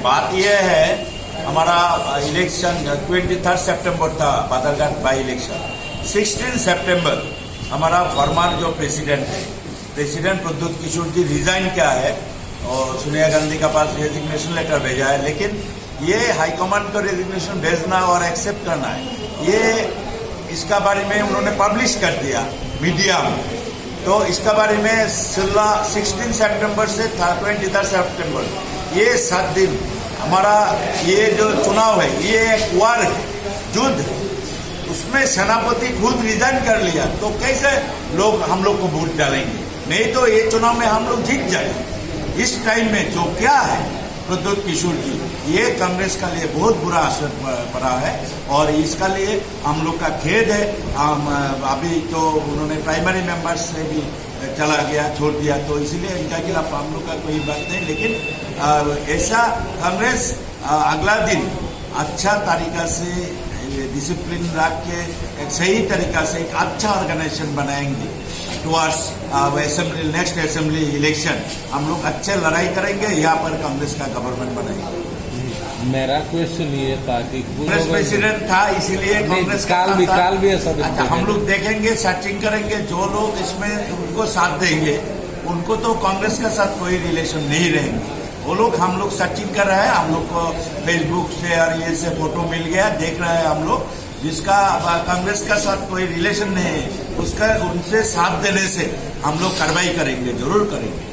बात यह है, हमारा इलेक्शन 23 सितंबर था, बादरघाट बाई इलेक्शन। 16 सितंबर हमारा फॉर्मर जो प्रेसिडेंट है, प्रेसिडेंट प्रद्युत किशोर जी रिजाइन किया है और सोनिया गांधी का पास रेजिग्नेशन लेटर भेजा है। लेकिन ये हाईकमांड को रेजिग्नेशन भेजना और एक्सेप्ट करना है, ये इसका बारे में उन्होंने पब्लिश कर दिया मीडिया में। तो इसका बारे में 16 सितंबर से 23 सितंबर, ये 7 दिन हमारा ये जो चुनाव है, ये एक वार है, युद्ध। उसमें सेनापति खुद रिजाइन कर लिया, तो कैसे लोग हम लोग को वोट डालेंगे? नहीं तो ये चुनाव में हम लोग जीत जाएंगे। इस टाइम में जो क्या है प्रद्युत किशोर जी, ये कांग्रेस का लिए बहुत बुरा असर पड़ा है और इसका लिए हम लोग का खेद है। हम अभी तो उन्होंने प्राइमरी मेंबर्स से भी चला गया, छोड़ दिया, तो इसीलिए इनका खिलाफ हम लोग का कोई बात नहीं। लेकिन ऐसा कांग्रेस अगला दिन अच्छा तरीका से डिसिप्लिन रख के एक सही तरीका से एक अच्छा ऑर्गेनाइजेशन बनाएंगे towards assembly, next assembly election. हम लोग अच्छे लड़ाई करेंगे, यहाँ पर कांग्रेस का गवर्नमेंट बनाएंगे। मेरा क्वेश्चन ये था कि कांग्रेस प्रेसिडेंट था, इसीलिए कांग्रेस काल भी ऐसा अच्छा, हम लोग देखेंगे, सर्चिंग करेंगे, जो लोग इसमें उनको साथ देंगे, उनको तो कांग्रेस के साथ कोई रिलेशन नहीं रहेंगे। वो लोग, हम लोग सर्चिंग कर रहे हैं, हम लोग को फेसबुक से और ये से फोटो मिल गया, देख रहे हैं हम लोग, जिसका कांग्रेस का साथ कोई रिलेशन नहीं है, उसका उनसे साथ देने से हम लोग कार्रवाई करेंगे, जरूर करेंगे।